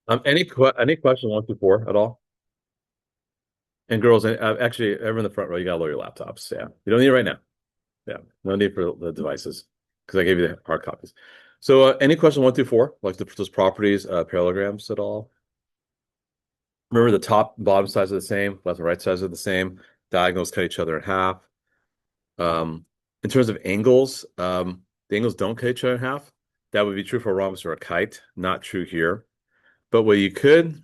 Any question 1 through 4 at all? And girls, and actually, everyone in the front row, you gotta lower your laptops. Yeah, you don't need it right now. Yeah, no need for the devices because I gave you the hard copies. So, any question 1 through 4, like those properties, parallelograms at all? Remember, the top and bottom sides are the same, left and right sides are the same. Diagonals cut each other in half. In terms of angles, the angles don't cut each other in half. That would be true for a rhombus or a kite, not true here. But what you could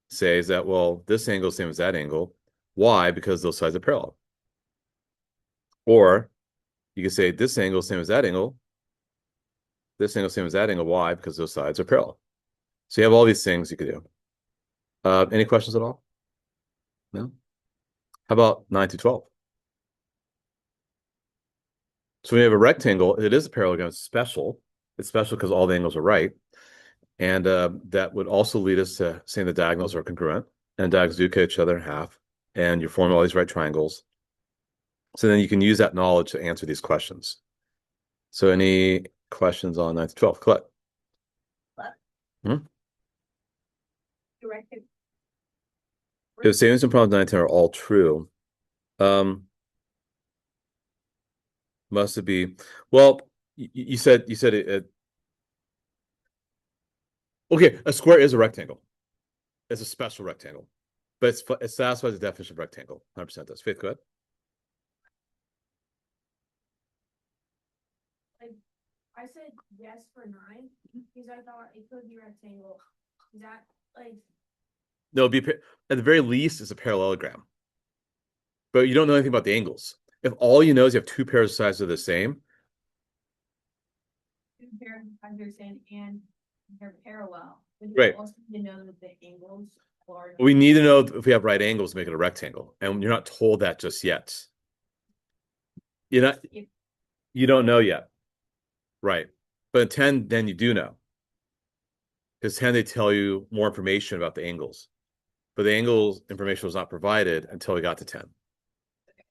say is that, well, this angle is the same as that angle. Why? Because those sides are parallel. Or you could say this angle is the same as that angle. This angle is the same as that angle. Why? Because those sides are parallel. So you have all these things you could do. Any questions at all? No? How about 9 to 12? So when you have a rectangle, it is a parallelogram. It's special. It's special because all the angles are right. And that would also lead us to saying the diagonals are congruent. And diagonals do cut each other in half. And you're forming all these right triangles. So then you can use that knowledge to answer these questions. So any questions on 9 to 12? Colette? Hmm? If statements and problems 9 and 10 are all true, must it be? Well, you said it. Okay, a square is a rectangle. It's a special rectangle, but it satisfies the definition of rectangle. 100% does. Faith, go ahead. I said yes for 9 because I thought it could be rectangle. Is that like No, be at the very least, it's a parallelogram, but you don't know anything about the angles. If all you know is you have two pairs of sides that are the same, two pairs of understand and they're parallel? But you right? also need to know that the angles are We need to know if we have right angles to make it a rectangle, and you're not told that just yet. You're not. You don't know yet, right? But in 10, then you do know. Because 10, they tell you more information about the angles. But the angles information was not provided until we got to 10.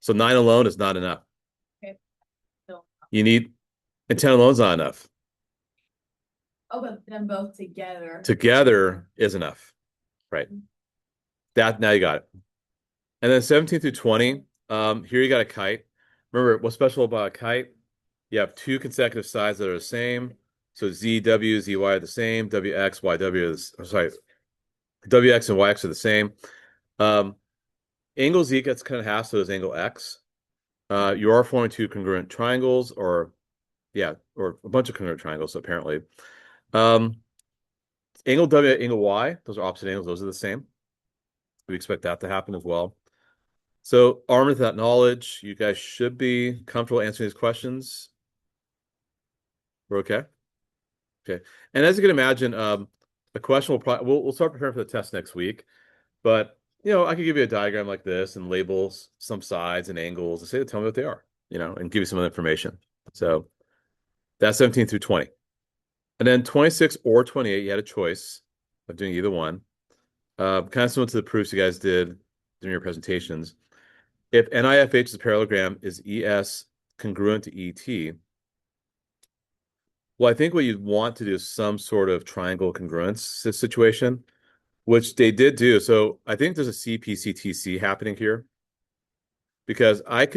So 9 alone is not enough. okay. So, You need, and 10 alone is not enough. oh, but them both together. Together is enough. Right. That now you got it. And then 17 through 20, here you got a kite. Remember, what's special about a kite? You have two consecutive sides that are the same. So ZW, ZY are the same. WX, YW is, sorry, WX and YX are the same. Angle Z gets cut in half, so is angle X. You are forming two congruent triangles, or yeah, or a bunch of congruent triangles, apparently. Um, Angle W, angle Y, those are opposite angles, those are the same. We expect that to happen as well. So, armed with that knowledge, you guys should be comfortable answering these questions. We're okay? Okay. And as you can imagine, the question will probably we'll start preparing for the test next week. But I could give you a diagram like this and labels some sides and angles and say, tell me what they are, and give you some of the information. So that's 17 through 20. And then 26 or 28, you had a choice of doing either one. Kind of similar to the proofs you guys did during your presentations. If NIFH's parallelogram is ES congruent to ET, well, I think what you'd want to do is some sort of triangle congruence situation, which they did do. So I think there's a CPCTC happening here because I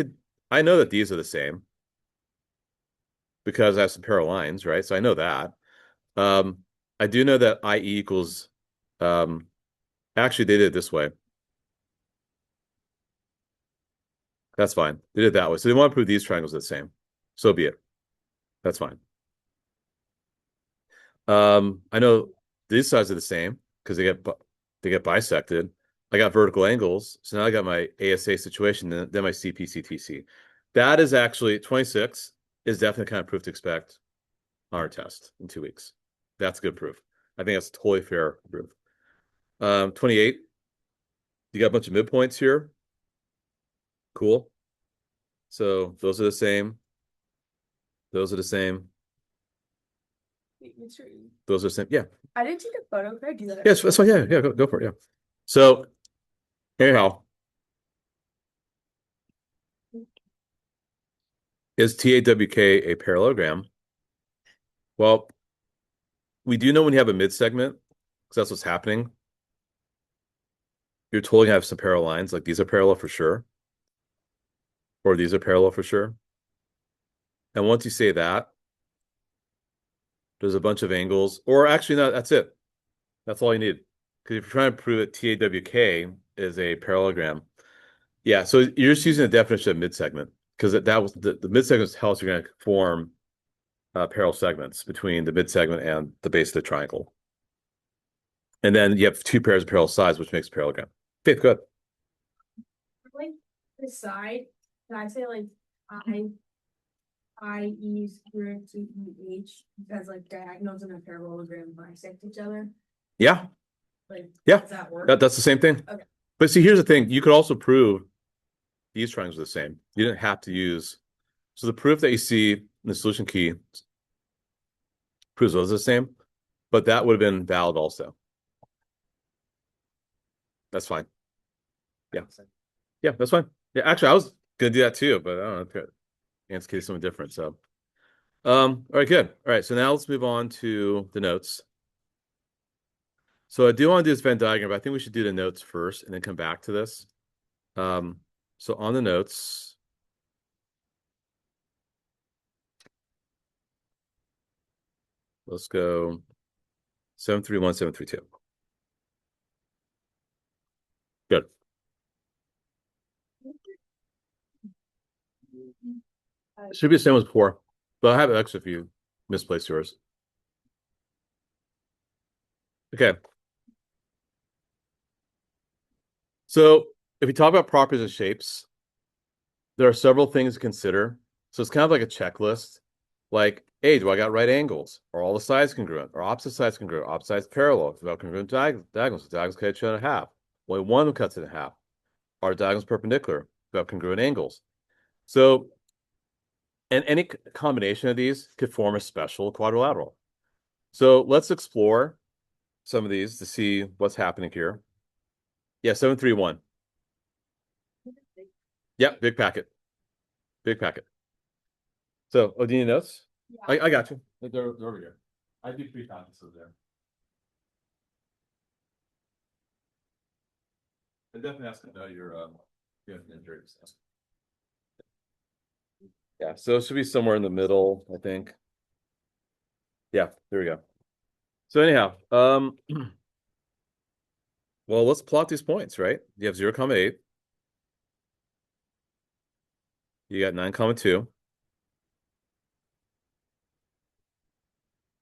know that these are the same because I have some parallel lines, right? So I know that. Um, I do know that IE equals, actually, they did it this way. That's fine. They did it that way. So they want to prove these triangles are the same. So be it. That's fine. I know these sides are the same because they get bisected. I got vertical angles, so now I got my ASA situation, then my CPCTC. That is actually 26 is definitely kind of proof to expect on our test in 2 weeks. That's good proof. I think that's totally fair proof. 28, you got a bunch of midpoints here. Cool. So those are the same. Those are the same. Those are the same. Yeah. I didn't take a photo. Could I do that? Yes, that's fine. Yeah, go for it. Yeah. So anyhow, is TAWK a parallelogram? Well, we do know when you have a mid segment, because that's what's happening. You're totally gonna have some parallel lines, like these are parallel for sure, or these are parallel for sure. And once you say that, there's a bunch of angles, or actually, no, that's it. That's all you need. Because if you're trying to prove that TAWK is a parallelogram, yeah, so you're just using the definition of midsegment because that was the midsegment tells you're going to form parallel segments between the midsegment and the base of the triangle. And then you have two pairs of parallel sides, which makes a parallelogram. Okay, good. Like the side, can I say like I squared to EH as like diagonals in a parallelogram bisect each other? Yeah, Like, yeah, does that work? that's the same thing. Okay. But see, here's the thing: you could also prove these triangles are the same. You didn't have to use. So the proof that you see in the solution key proves those are the same, but that would have been valid also. That's fine. Yeah. Yeah, that's fine. Yeah, actually, I was gonna do that too, but I don't know. Answer case something different. So, all right, good. All right, so now let's move on to the notes. So I do want to do this Venn diagram, but I think we should do the notes first and then come back to this. So on the notes, let's go 731, 732. Good. Should be the same as before, but I have X if you misplace yours. Okay. So if you talk about properties of shapes, there are several things to consider. So it's kind of like a checklist. Like, hey, do I got right angles? Are all the sides congruent? Are opposite sides congruent? Opposite sides parallel? If about congruent diagonals, the diagonals cut each other in half. Only one of them cuts it in half. Are diagonals perpendicular? About congruent angles. So, and any combination of these could form a special quadrilateral. So let's explore some of these to see what's happening here. Yeah, 731. Yep, big packet. Big packet. So, oh, do you need notes? Yeah. I got you. They're over here. I do 3 packets over there. And definitely ask to know your injuries. Yeah, so it should be somewhere in the middle, I think. Yeah, there we go. So anyhow, well, let's plot these points, right? You have 0, 8. You got 9, 2.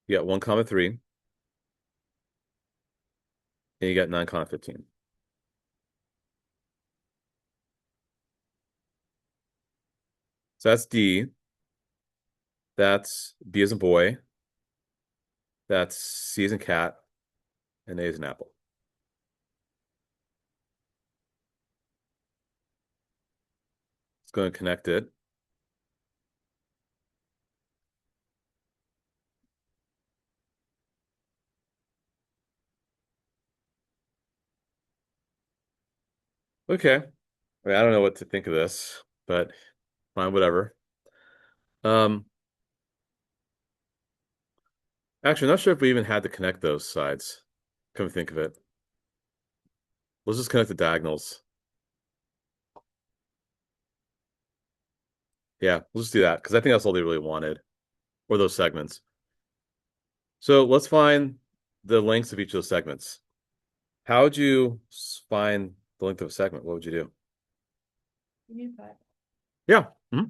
You got 1, 3. And you got 9, 15. So that's D. That's B as in boy. That's C as in cat. And A as in apple. It's going to connect it. Okay. I mean, I don't know what to think of this, but fine, whatever. Um, Actually, I'm not sure if we even had to connect those sides. Come to think of it. Let's just connect the diagonals. Yeah, we'll just do that because I think that's all they really wanted, or those segments. So let's find the lengths of each of those segments. How would you find the length of a segment? What would you do? Yeah. Mm-hmm.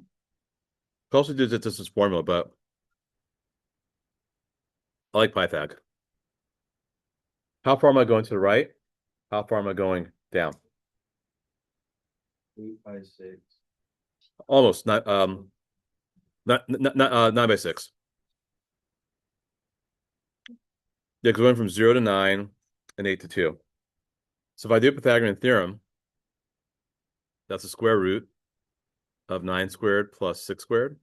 Could also do this formula, but I like Pythag. How far am I going to the right? How far am I going down? 8 by 6. Almost not 9 by 6. Yeah, because going from 0 to 9 and 8 to 2. So if I do Pythagorean theorem, that's the square root of 9 squared plus 6 squared,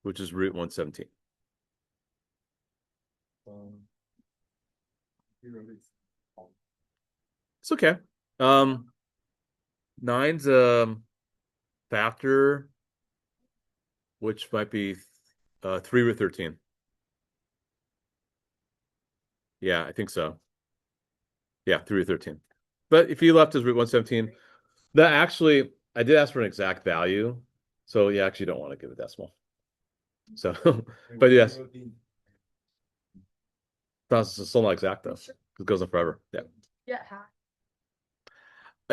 which is root 117. It's okay. Nine's factor, which might be 3 root 13. Yeah, I think so. Yeah, 3 root 13. But if you left as root 117, that actually, I did ask for an exact value. So you actually don't want to give a decimal. So, but yes, that's still not exact though. It goes on forever. Yeah. Yeah.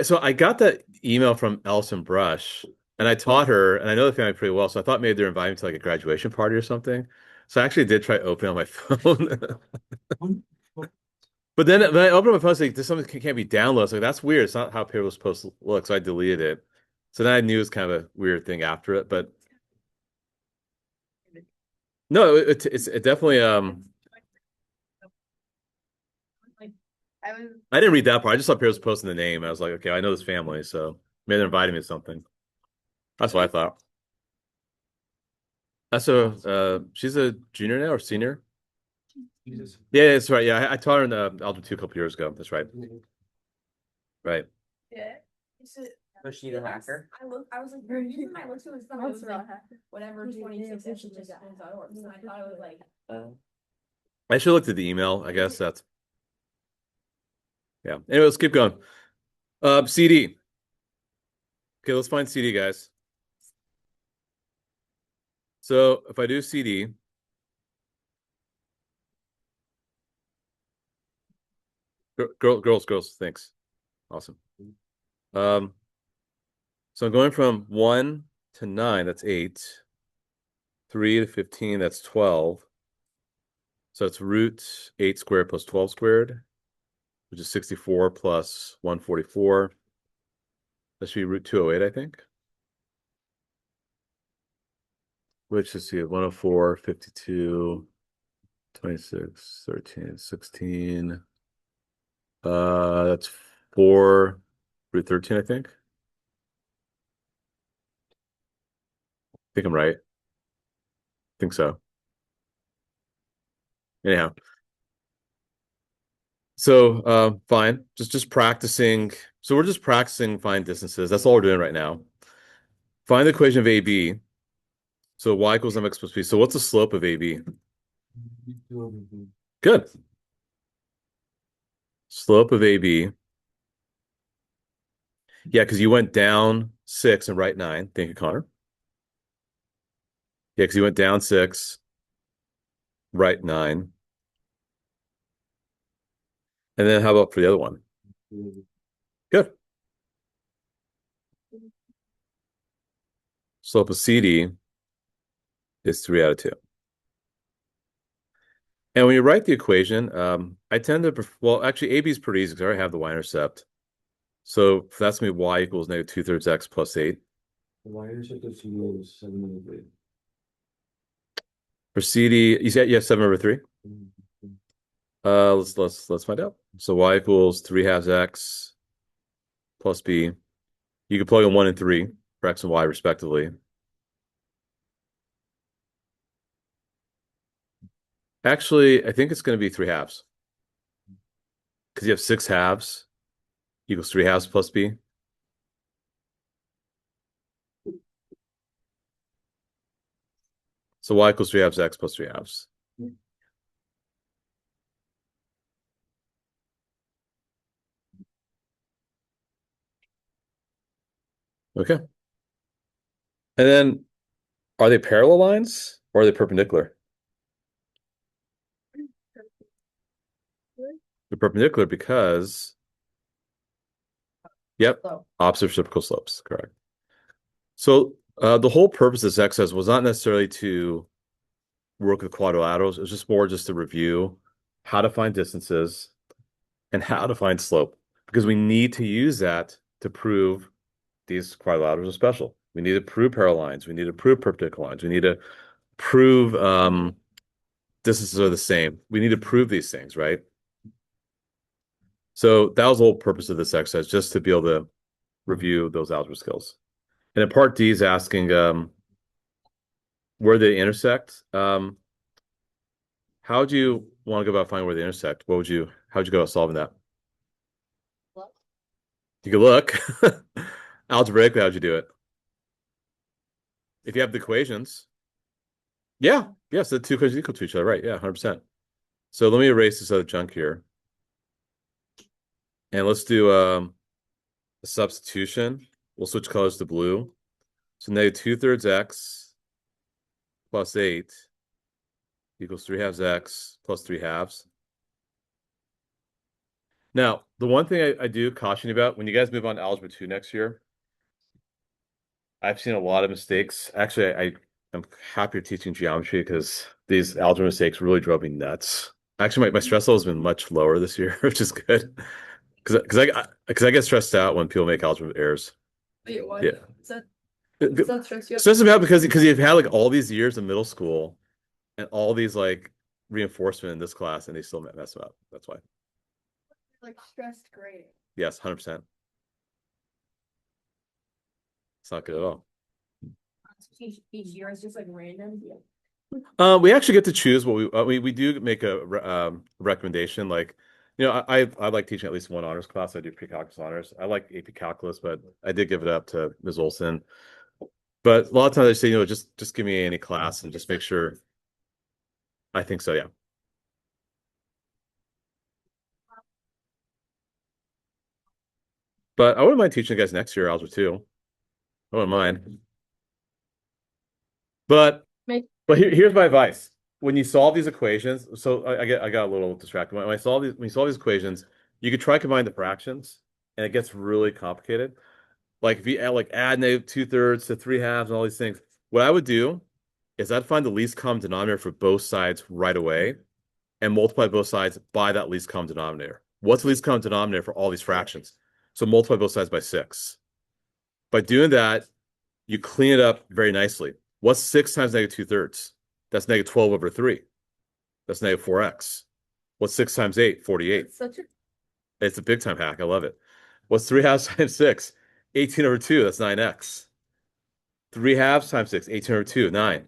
So I got that email from Ellison Brush, and I taught her, and I know the family pretty well. So I thought maybe they're inviting me to like a graduation party or something. So I actually did try opening on my phone. But then when I opened my phone, it's like, this something can't be downloaded. So like, that's weird. It's not how Paper was supposed to look. So I deleted it. So then I knew it was kind of a weird thing after it. But no, it definitely I didn't read that part. I just saw Paper was posting the name. I was like, okay, I know this family, so maybe they're inviting me to something. That's what I thought. That's she's a junior now or senior? Yeah, that's right. Yeah, I taught her in Algebra 2 a couple years ago. That's right. Right. Yeah. Was she the hacker? I was like, even my looks was fun. I was like, whatever 26 just So I thought it was like, I should have looked at the email. I guess that's yeah. Anyway, let's keep going. CD. Okay, let's find CD, guys. So if I do CD, girls, thanks. Awesome. So I'm going from 1 to 9, that's 8. 3 to 15, that's 12. So it's root 8 squared plus 12 squared, which is 64 plus 144. That should be root 208, I think. Which is, see, 104, 52, 26, 13, 16. That's 4 root 13, I think. I think I'm right. I think so. Anyhow. So fine. Just practicing. So we're just practicing find distances. That's all we're doing right now. Find the equation of AB. So y equals mx plus b. So what's the slope of AB? Good. Slope of AB. Yeah, because you went down 6 and right 9. Thank you, Connor. Yeah, because you went down 6, right 9. And then how about for the other one? Good. Slope of CD is 3 out of 2. And when you write the equation, I tend to, well, actually, AB is pretty easy because I already have the y-intercept. So that's going to be y equals negative 2/3 x plus 8. The y-intercept of CD is 7/3. For CD, you said you have 7/3? Let's find out. So y equals 3/2 x plus b. You can plug in 1 and 3 for x and y respectively. Actually, I think it's going to be 3/2 because you have 6/2 equals 3/2 plus b. So y equals 3/2 x plus 3/2. Okay. And then are they parallel lines or are they perpendicular? They're perpendicular because, yep, opposite reciprocal slopes, correct. So the whole purpose of this exercise was not necessarily to work with quadrilaterals. It was just more just to review how to find distances and how to find slope because we need to use that to prove these quadrilaterals are special. We need to prove parallel lines. We need to prove perpendicular lines. We need to prove distances are the same. We need to prove these things, right? So that was the whole purpose of this exercise, just to be able to review those algebra skills. And in part D is asking where they intersect. How would you want to go about finding where they intersect? How'd you go about solving that? You could look. Algebraically, how'd you do it? If you have the equations. Yeah. Yes, the two equations equal to each other, right? Yeah, 100%. So let me erase this other junk here. And let's do a substitution. We'll switch colors to blue. So negative 2/3 x plus 8 equals 3/2 x plus 3/2. Now, the one thing I do caution you about when you guys move on to Algebra 2 next year, I've seen a lot of mistakes. Actually, I'm happier teaching geometry because these algebra mistakes really drove me nuts. Actually, my stress level has been much lower this year, which is good. Because I get stressed out when people make algebra errors. Wait, what? Yeah. Does that stress you out? Stress me out because you've had like all these years in middle school and all these like reinforcement in this class and they still mess them up. That's why. Like stressed grading. Yes, 100%. It's not good at all. Each year is just like random. We actually get to choose what we do make a recommendation. Like, you know, I like teaching at least one honors class. I do pre-calculus honors. I like AP calculus, but I did give it up to Ms. Olson. But a lot of times I say, you know, just give me any class and just make sure. I think so, yeah. But I wouldn't mind teaching you guys next year algebra 2. I wouldn't mind. But here's my advice. When you solve these equations, so I got a little distracted. When you solve these equations, you could try combine the fractions, and it gets really complicated. Like if you add negative 2/3 to 3/2 and all these things, what I would do is I'd find the least common denominator for both sides right away and multiply both sides by that least common denominator. What's the least common denominator for all these fractions? So multiply both sides by 6. By doing that, you clean it up very nicely. What's 6 times negative 2/3? That's negative 12/3. That's negative 4x. What's 6 times 8? 48. It's a big time hack. I love it. What's 3/2 times 6? 18/2. That's 9x. 3/2 times 6, 18/2, 9.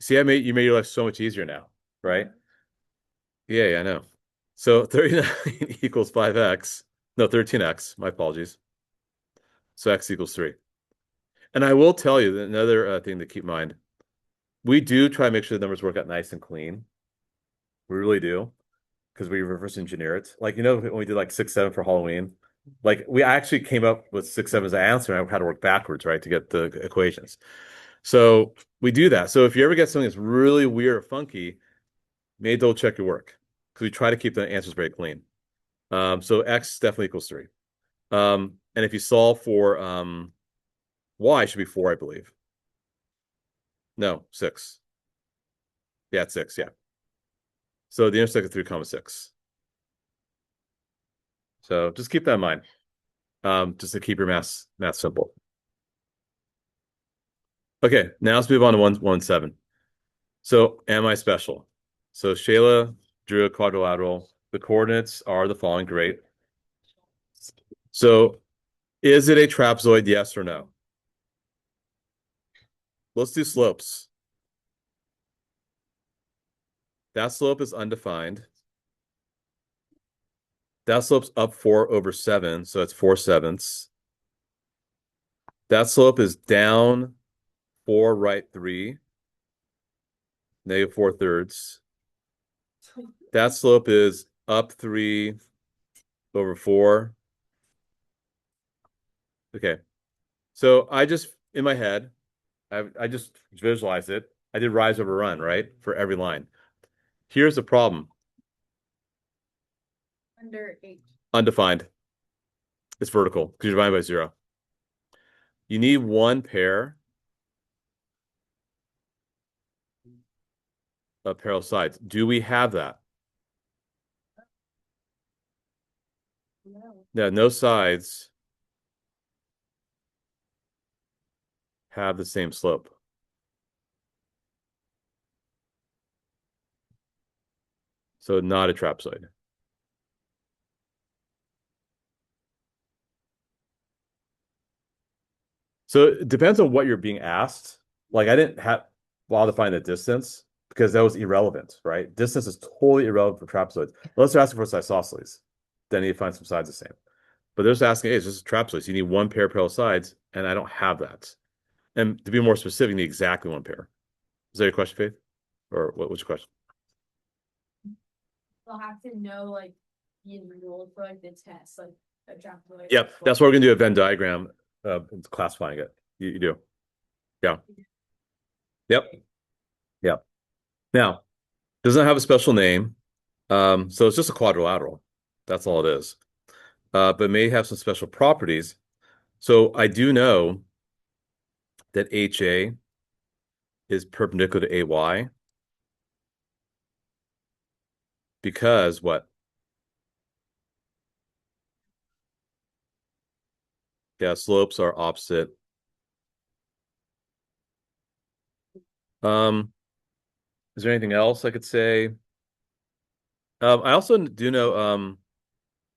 See, you made your life so much easier now, right? Yeah, I know. So 39 equals 5x. No, 13x. My apologies. So x equals 3. And I will tell you another thing to keep in mind. We do try to make sure the numbers work out nice and clean. We really do. Because we reverse engineer it. Like, you know, when we did like 6, 7 for Halloween, like we actually came up with 6, 7 as an answer and I had to work backwards, right, to get the equations. So we do that. So if you ever get something that's really weird or funky, maybe double check your work because we try to keep the answers very clean. So x definitely equals 3. And if you solve for y, it should be 4, I believe. No, 6. Yeah, it's 6, yeah. So the intersection of 3 comma 6. So just keep that in mind. Just to keep your math simple. Okay, now let's move on to 117. So am I special? So Shayla drew a quadrilateral. The coordinates are the following. Great. So is it a trapezoid, yes or no? Let's do slopes. That slope is undefined. That slope's up 4/7, so it's 4/7. That slope is down 4, right 3, negative 4/3. That slope is up 3/4. Okay. So I just, in my head, I just visualized it. I did rise over run, right? For every line. Here's the problem. Under 8. Undefined. It's vertical because you're divided by 0. You need one pair of parallel sides. Do we have that? No. Yeah, no sides have the same slope. So not a trapezoid. So it depends on what you're being asked. Like I didn't have bother to find the distance because that was irrelevant, right? Distance is totally irrelevant for trapezoids. Unless they're asking for isosceles, then you find some sides the same. But they're just asking, hey, it's just trapezoids. You need one pair of parallel sides, and I don't have that. And to be more specific, you need exactly one pair. Is that your question, Faith? Or what's your question? they'll have to know like the rule for like the test, like extrapolate. Yep, that's why we're gonna do a Venn diagram, classifying it. You do. Yeah. Yep. Yep. Now, does not have a special name. So it's just a quadrilateral. That's all it is. But may have some special properties. So I do know that HA is perpendicular to AY because what? Yeah, slopes are opposite. Is there anything else I could say? I also do know,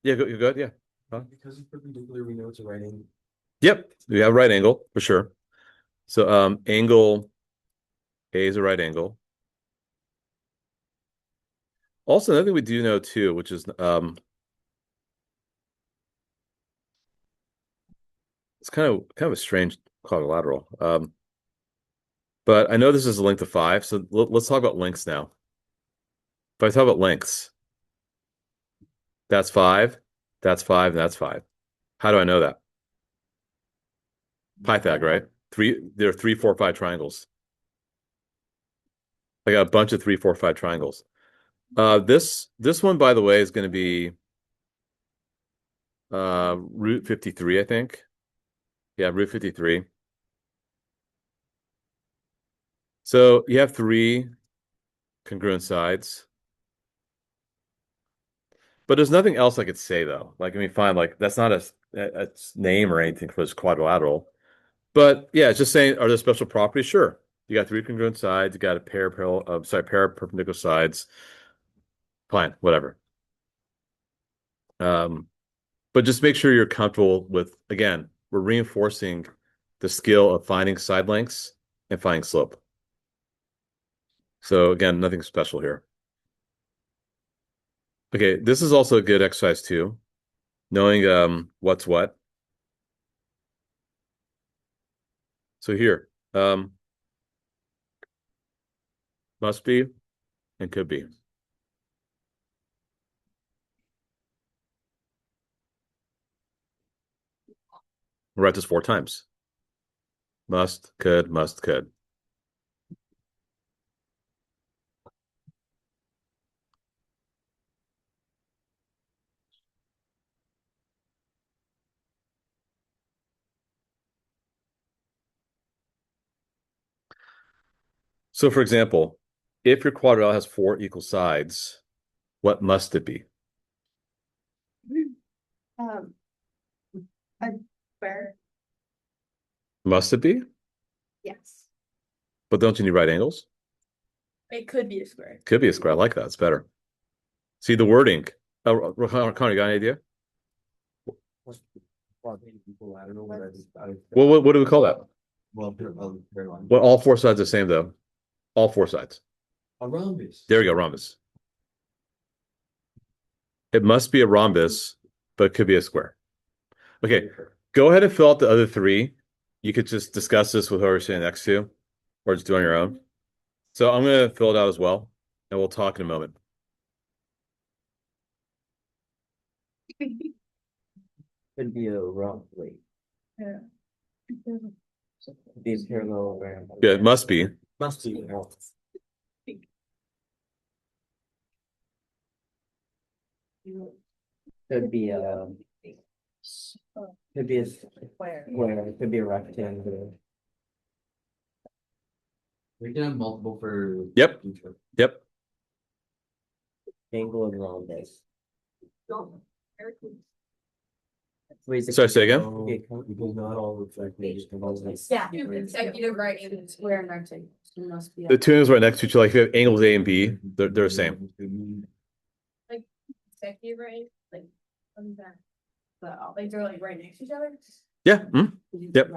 yeah, go, you good, yeah. Huh? Because it's perpendicular, we know it's a right angle. Yep, we have right angle for sure. So, angle A is a right angle. Also, another thing we do know too, which is, it's kind of a strange quadrilateral. But I know this is a length of 5, so let's talk about lengths now. If I talk about lengths, that's 5, that's 5, and that's 5. How do I know that? Pythag, right? There are 3, 4, 5 triangles. I got a bunch of 3, 4, 5 triangles. This one, by the way, is going to be root 53, I think. Yeah, root 53. So you have 3 congruent sides. But there's nothing else I could say though. Like, I mean, fine, like that's not a name or anything for this quadrilateral. But yeah, it's just saying, are there special properties? Sure. You got 3 congruent sides, you got a pair perpendicular sides. Fine, whatever. But just make sure you're comfortable with, again, we're reinforcing the skill of finding side lengths and finding slope. So again, nothing special here. Okay, this is also a good exercise too. Knowing what's what. So here, must be and could be. We'll write this 4 times. Must, could, must, could. So for example, if your quadrilateral has 4 equal sides, what must it be? A square, Must it be? yes. But don't you need right angles? It could be a square. Could be a square. I like that. It's better. See the wording. Oh, Connor, you got an idea? Equilateral, What do we call that? well, pair line. Well, all 4 sides are the same though. All 4 sides. A rhombus. There we go, rhombus. It must be a rhombus, but it could be a square. Okay, go ahead and fill out the other 3. You could just discuss this with whoever you're sitting next to, or just do it on your own. So I'm going to fill it out as well, and we'll talk in a moment. Could be a rhomb, wait. Yeah. These parallelogram. Yeah, it must be. Must be. Could be a. Could be a square, could be a rectangle. We can have multiple for. Yep. Yep. Angle and rhombus. Sorry, say again? Because not all reflect. Yeah, consecutive right and square and rectangle. So it must be. The 2 angles right next to each other, like if you have angles A and B, they're the same. Consecutive, right? Like, what is that? Like they're like right next to each other? Yeah. Yep.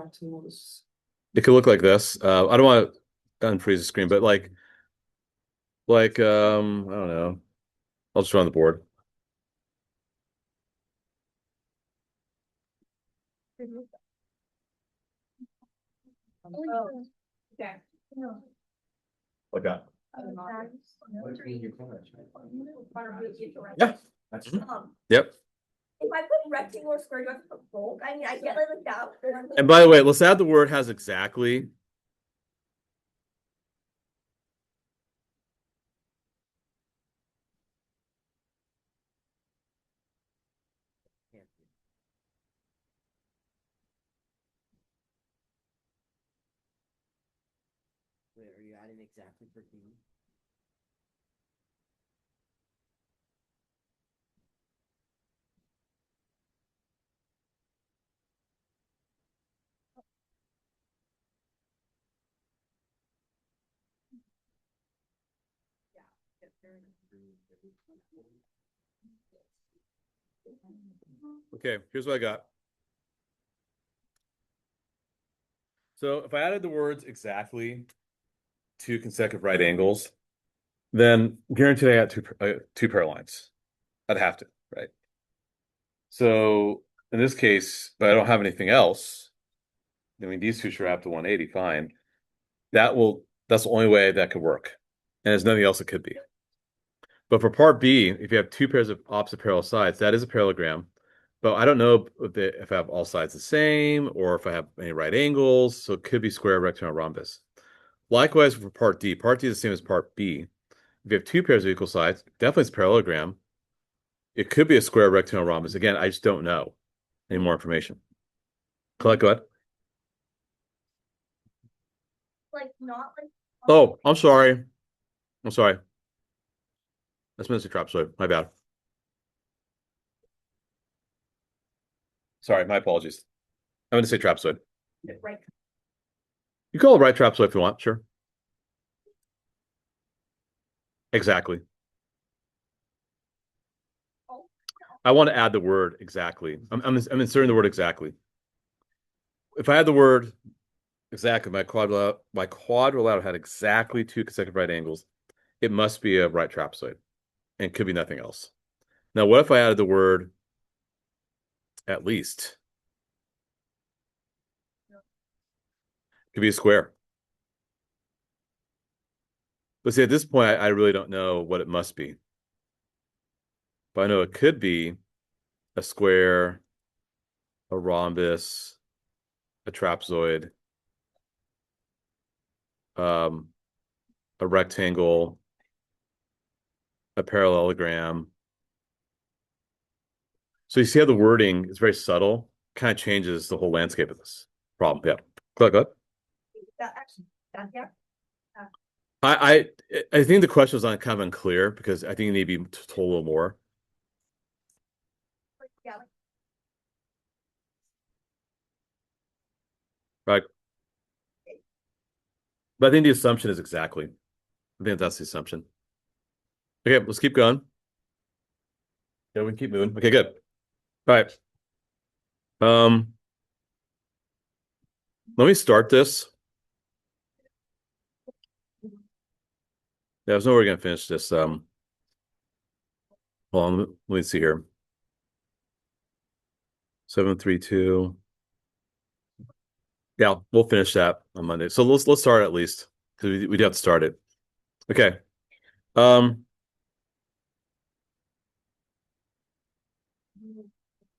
It could look like this. I don't want to unfreeze the screen, but like I don't know. I'll just run the board. Oh, okay. Like that. Yeah. That's Yep. If I put rectangle or square, do I have to put both? I mean, I get like that. And by the way, let's add the word has exactly. Wait, are you adding exactly for D? Okay, here's what I got. So if I added the words exactly to consecutive right angles, then guaranteed I got two pair lines. I'd have to, right? So in this case, but I don't have anything else. I mean, these two should wrap to 180, fine. That's the only way that could work. And there's nothing else it could be. But for part B, if you have two pairs of opposite parallel sides, that is a parallelogram. But I don't know if I have all sides the same or if I have any right angles. So it could be square, rectangle, rhombus. Likewise for part D. Part D is the same as part B. If you have two pairs of equal sides, definitely it's a parallelogram. It could be a square, rectangle, rhombus. Again, I just don't know any more information. Go ahead. Like not like. Oh, I'm sorry. I'm sorry. That's meant to say trapezoid. My bad. Sorry, my apologies. I meant to say trapezoid. Right. You call it right trapezoid if you want, sure. Exactly. Oh. I want to add the word exactly. I'm inserting the word exactly. If I had the word exactly, my quadrilateral had exactly two consecutive right angles, it must be a right trapezoid and could be nothing else. Now, what if I added the word at least? Could be a square. But see, at this point, I really don't know what it must be. But I know it could be a square, a rhombus, a trapezoid, um, a rectangle, a parallelogram. So you see how the wording is very subtle, kind of changes the whole landscape of this problem. Yeah. Go ahead. That actually, that, yeah. I I think the question was kind of unclear because I think you need to be told a little more. Yeah. Right. But I think the assumption is exactly. I think that's the assumption. Okay, let's keep going. Yeah, we can keep moving. Okay, good. All right. Let me start this. Yeah, there's no way we're gonna finish this. Hold on, let me see here. 732. Yeah, we'll finish that on Monday. So let's start at least because we do have to start it. Okay.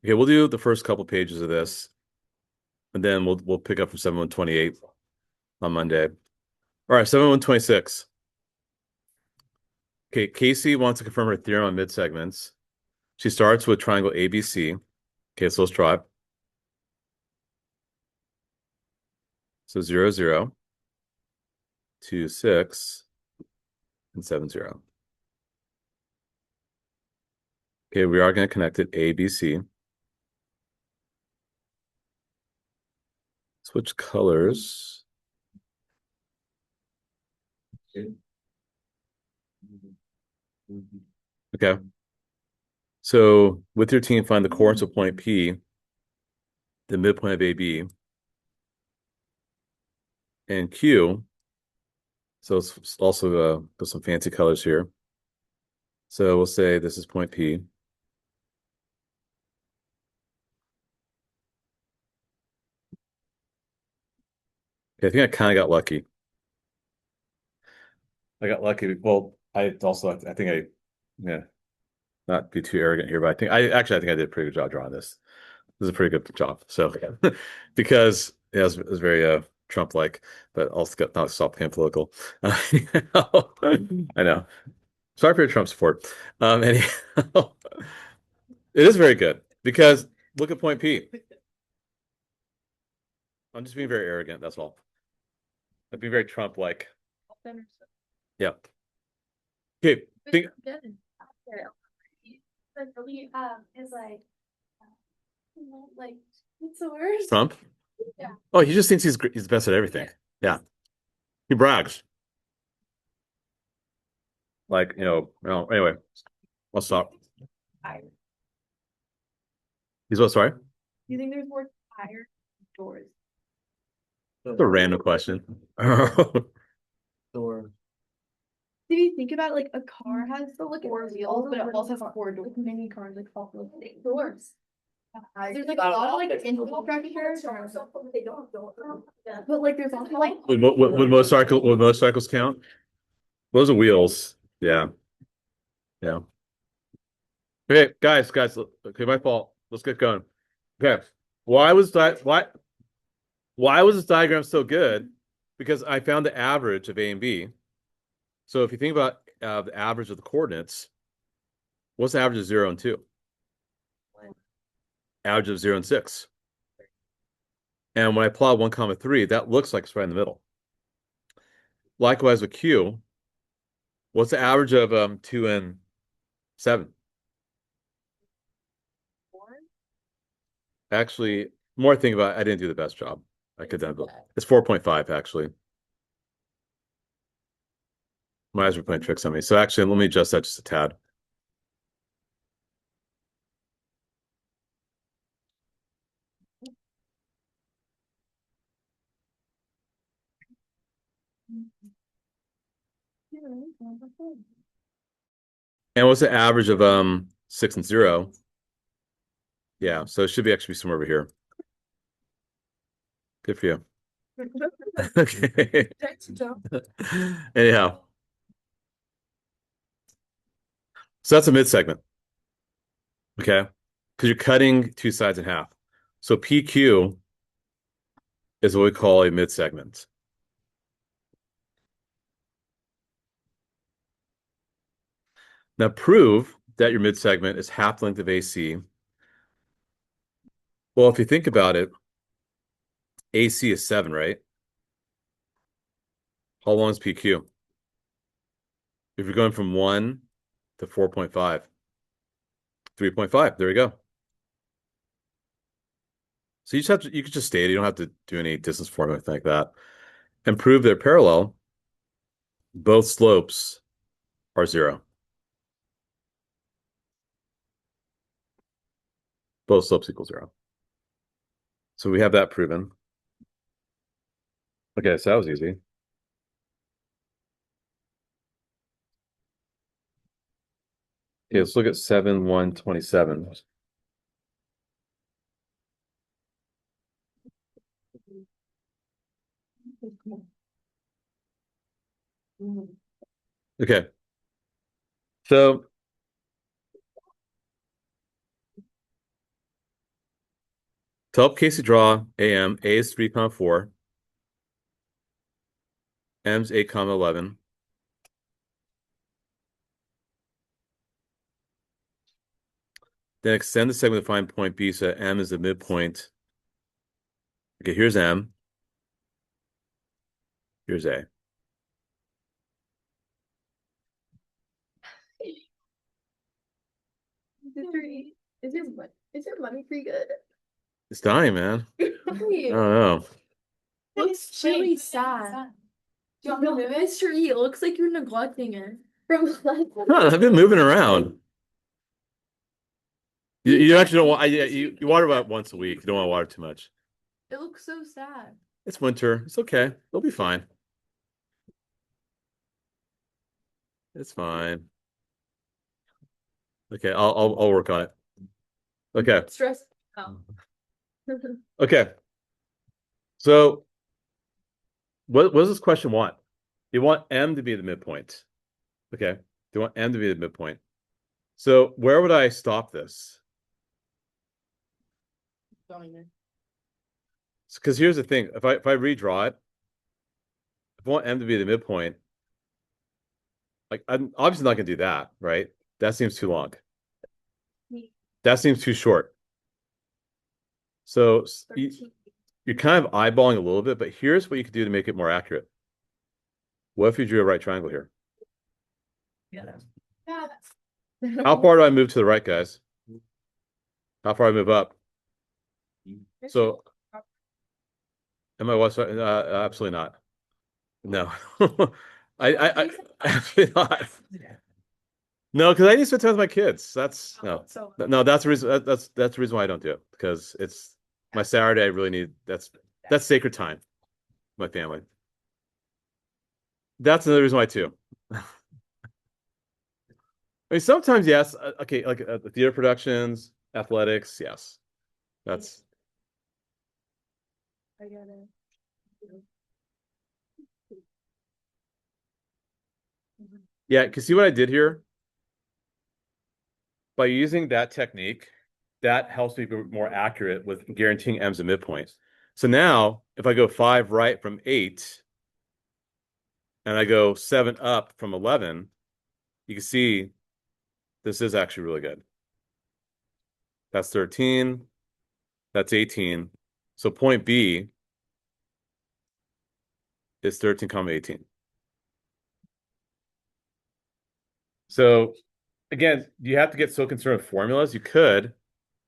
Okay, we'll do the first couple pages of this, and then we'll pick up from 7128 on Monday. All right, 7126. Okay, Casey wants to confirm her theorem on mid-segments. She starts with triangle ABC. Okay, so let's try it. So 0, 0, 2, 6, and 7, 0. Okay, we are going to connect it ABC. Switch colors. Okay. So with your team, find the coordinates of point P, the midpoint of AB, and Q. So it's also put some fancy colors here. So we'll say this is point P. Okay, I think I kind of got lucky. I got lucky. Well, I also I think I yeah, not be too arrogant here, but I think I did a pretty good job drawing this. This is a pretty good job. So because yeah, it was very Trump-like, but also got not soft and political. I know. Sorry for your Trump support. Anyhow, it is very good because look at point P. I'm just being very arrogant, that's all. I'm being very Trump-like. Yeah. Okay, think But is like, it's the worst. Trump? Yeah. Oh, he just thinks he's the best at everything. Yeah. He brags. Like, well, anyway, I'll stop. He's what, sorry? Do you think there's more tires than doors? That's a random question. Door. Did you think about like a car has the like four wheels, but it also has four doors? Many cars like all those doors. There's like a lot of like infrastructure. But like there's also like Would motorcycles count? Those are wheels. Yeah. Yeah. Okay, guys, okay, my fault. Let's get going. Okay. Why was this diagram so good? Because I found the average of A and B. So if you think about the average of the coordinates, what's the average of 0 and 2? Average of 0 and 6. And when I plot 1, 3, that looks like it's right in the middle. Likewise with Q, what's the average of 2 and 7? Actually, more I think about it, I didn't do the best job. I could have done it. It's 4.5 actually. My eyes were playing tricks on me. So actually, let me adjust that just a tad. And what's the average of 6 and 0? Yeah, so it should be actually somewhere over here. Good for you. Okay. Anyhow. So that's a mid segment. Okay. Because you're cutting two sides in half. So PQ is what we call a mid segment. Now prove that your mid segment is half the length of AC. Well, if you think about it, AC is 7, right? How long is PQ? If you're going from 1 to 4.5, 3.5, there we go. So you could just state it. You don't have to do any distance formula or anything like that. And prove they're parallel. Both slopes are 0. Both slopes equal 0. So we have that proven. Okay, so that was easy. Okay, let's look at 7, 1, 27. Okay. So to help Casey draw AM, A is 3, 4. M is 8, 11. Then extend the segment to find point B, so M is the midpoint. Okay, here's M. Here's A. Is your money pretty good? It's dying, man. I don't know. Looks really sad. Do you want me to move it? Sure, it looks like you're neglecting it. Huh, I've been moving around. You actually don't want you water about once a week. You don't want to water too much. It looks so sad. It's winter. It's okay. They'll be fine. It's fine. Okay, I'll work on it. Okay. Stress. Oh. Okay. So what does this question want? You want M to be the midpoint. Okay. You want M to be the midpoint. So where would I stop this? Because here's the thing. If I redraw it, if I want M to be the midpoint, like I'm obviously not gonna do that, right? That seems too long. That seems too short. So you're kind of eyeballing a little bit, but here's what you could do to make it more accurate. What if you drew a right triangle here? Yeah, How far do I move to the right, guys? How far do I move up? So, am I what? Absolutely not. No, I absolutely not. No, because I need to spend time with my kids. That's no, So no. That's the reason. That's the reason why I don't do it, because it's my Saturday. I really need that's sacred time, with my family. That's another reason why too. I mean, sometimes yes. Okay, like the theater productions, athletics. Yes, that's I get it. yeah. Cause see what I did here? By using that technique, that helps me be more accurate with guaranteeing M's a midpoint. So now, if I go 5 right from 8, and I go 7 up from 11, you can see this is actually really good. That's 13. That's 18. So point B is 13, 18. So again, you have to get so concerned with formulas. You could,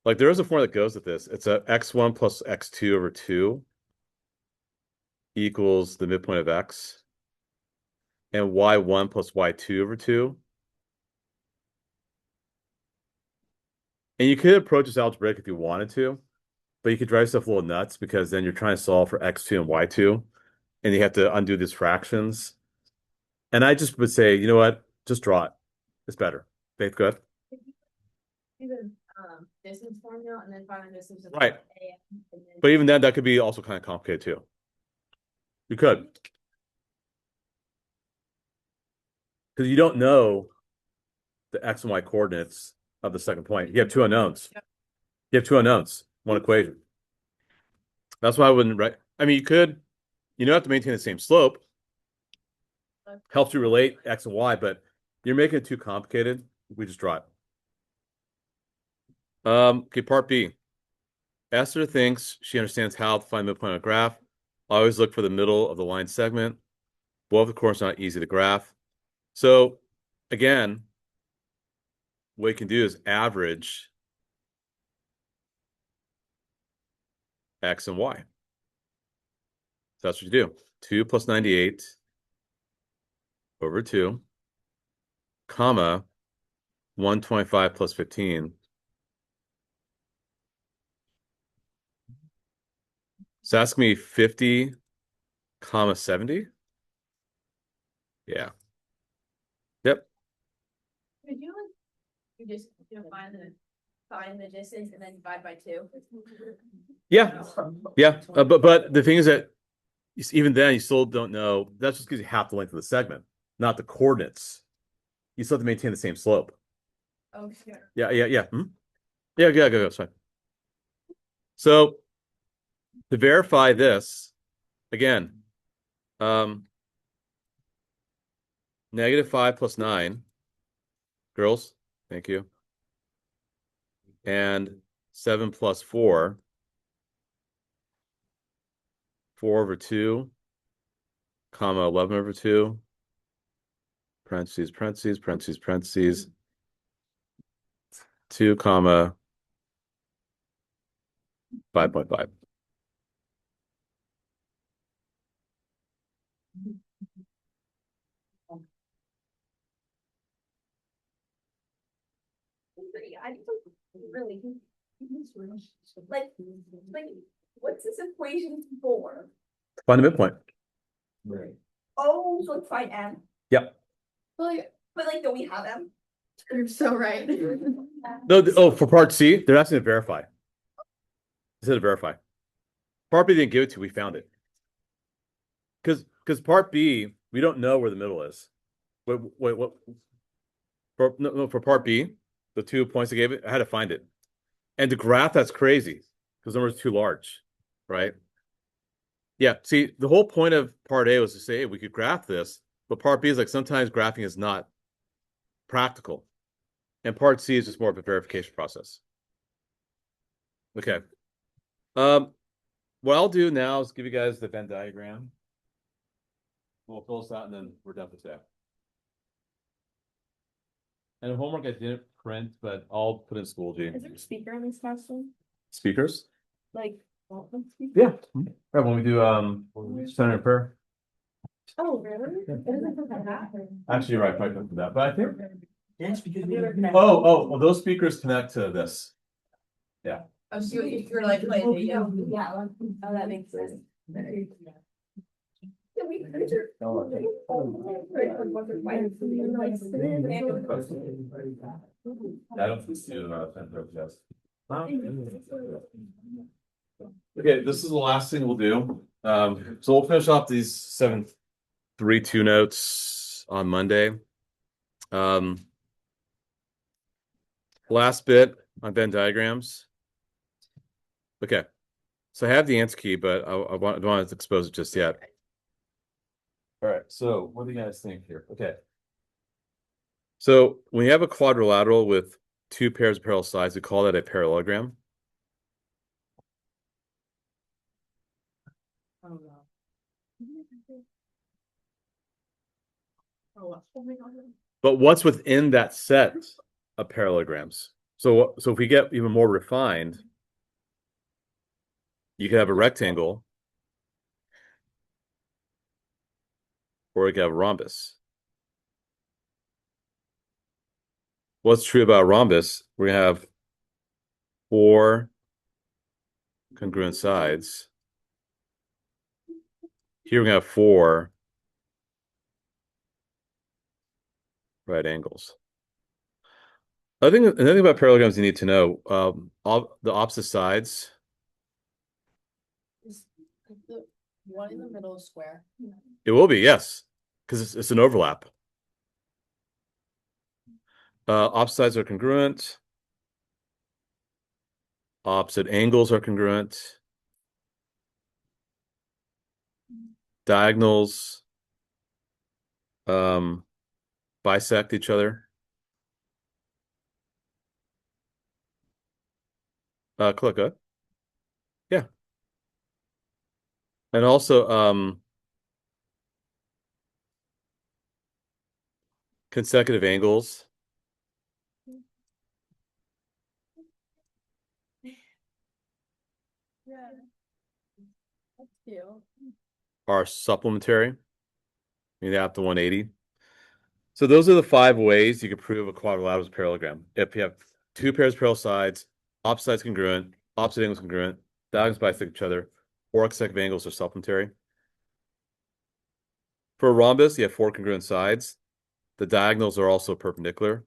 like, there is a formula that goes with this. It's a x1 plus x2 over 2 equals the midpoint of x, and y1 plus y2 over 2. And you could approach this algebraic if you wanted to, but you could drive yourself a little nuts, because then you're trying to solve for x2 and y2, and you have to undo these fractions. And I just would say, you know what? Just draw it. It's better. Faith, good. Distance formula and then find the distance. Right. But even then, that could be also kind of complicated too. You could. Because you don't know the x and y coordinates of the second point. You have two unknowns. Yep. You have two unknowns, one equation. That's why I wouldn't write. I mean, you don't have to maintain the same slope. Helps you relate x and y, but you're making it too complicated. We just draw it. Okay, part B. Esther thinks she understands how to find midpoint on a graph. Always look for the middle of the line segment. Both, of course, not easy to graph. So, again, what you can do is average x and y. So that's what you do. 2 plus 98 over 2, comma, 125 plus 15. So ask me 50, comma 70. Yeah. Yep. Could you just find the distance and then divide by 2? Yeah. Yeah. But the thing is that even then, you still don't know. That's just because you half the length of the segment, not the coordinates. You still have to maintain the same slope. Oh, sure. Yeah. Yeah, go. Sorry. So to verify this, again, -5 plus 9, girls, thank you, and 7 plus 4, 4 over 2, comma 11 over 2, parentheses, 2, comma 5.5. I don't really like what's this equation for? Find the midpoint. Right. Oh, so let's find M. Yep. Well, But like, don't we have M? you're so right. No, for part C, they're asking to verify. They said to verify. Part B didn't give it to, we found it. Because part B, We don't know where the middle is. Wait, what? For part B, the 2 points I gave it, I had to find it. And to graph, that's crazy because the number is too large, right? Yeah, see, the whole point of part A was to say, hey, we could graph this, but part B is like sometimes graphing is not practical. And part C is just more of a verification process. Okay. What I'll do now is give you guys the Venn diagram. We'll fill this out and then we're done for today. And the homework I didn't print, but I'll put in Schoology. Is there a speaker on this classroom? Speakers? Like, Yeah. Yeah, when we do center and prayer. Oh, really? It doesn't look like that. Actually, you're right, probably for that. But I think Yes, because well, those speakers connect to this. Oh, so you're like playing video. Yeah, oh, that makes sense. I don't think you yes. Okay, this is the last thing we'll do. So we'll finish off these 7-3-2 notes on Monday. Last bit on Venn diagrams. Okay, so I have the answer key, but I don't want to expose it just yet. All right, so what do you guys think here? Okay. So when you have a quadrilateral with 2 pairs of parallel sides, we call that a parallelogram. Oh, wow. But what's within that set of parallelograms? So if we get even more refined, you could have a rectangle or you could have a rhombus. What's true about a rhombus? We're gonna have 4 congruent sides. Here we're gonna have 4 right angles. Another thing about parallelograms you need to know, all the opposite sides. Is the one in the middle square? It will be, yes, because it's an overlap. Opposite sides are congruent. Opposite angles are congruent. Diagonals bisect each other. Click it. Yeah. And also consecutive angles Yeah. That's cute. are supplementary. You have to 180. So those are the 5 ways you can prove a quadrilateral is a parallelogram. If you have 2 pairs of parallel sides, opposite sides congruent, opposite angles congruent, diagonals bisect each other, or consecutive angles are supplementary. For a rhombus, you have 4 congruent sides. The diagonals are also perpendicular.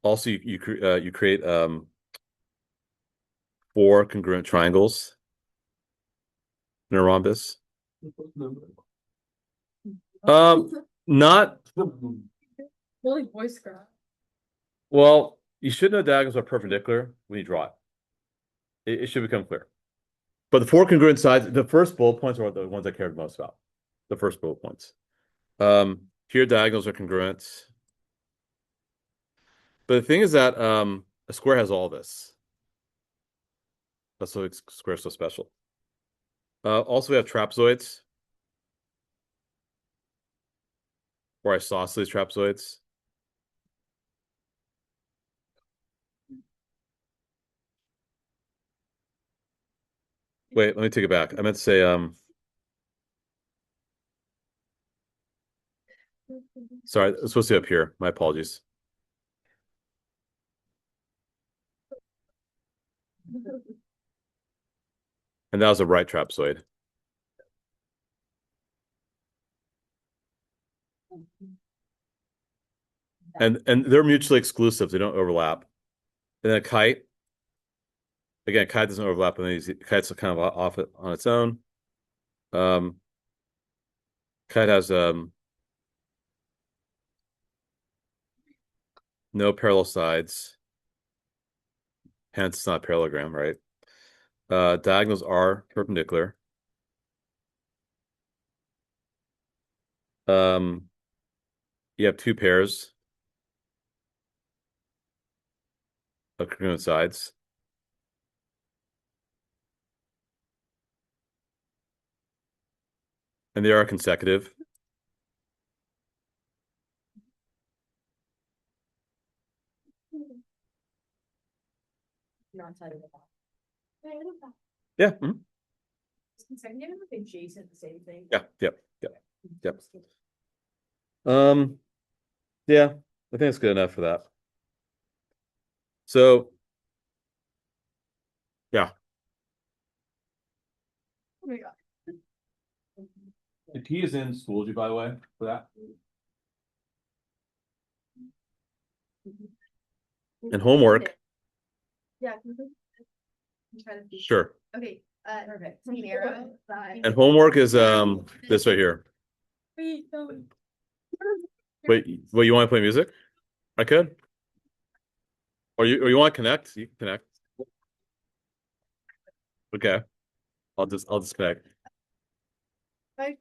Also, you create 4 congruent triangles in a rhombus. Not Really voice crack. well. You should know diagonals are perpendicular when you draw it. It should become clear. But the 4 congruent sides, the first bullet points are the ones I cared most about. The first bullet points. Here diagonals are congruent. But the thing is that a square has all this. That's why square is so special. Also, we have trapezoids or isosceles trapezoids. Wait, let me take it back. I meant to say sorry, it's supposed to be up here. My apologies. And that was a right trapezoid. And they're mutually exclusive. They don't overlap. And then a kite Again, kite doesn't overlap with these. Kite's kind of off it on its own. Kite has no parallel sides. Hence, it's not a parallelogram, right? Diagonals are perpendicular. You have two pairs of congruent sides. And they are consecutive. Non-side of the box. Yeah. Mhm. Is consecutive and adjacent the same thing? Yeah. Yep. Yep. Yep. Yeah, I think it's good enough for that. So, yeah. Oh my god. The T is in schooled you, by the way, for that. And homework. Yeah. Try to be. Sure. Okay, Perfect. narrow. And homework is this right here. Wait, no. Wait, you want to play music? I could. Or you want to connect? You can connect. Okay. I'll disconnect. Right.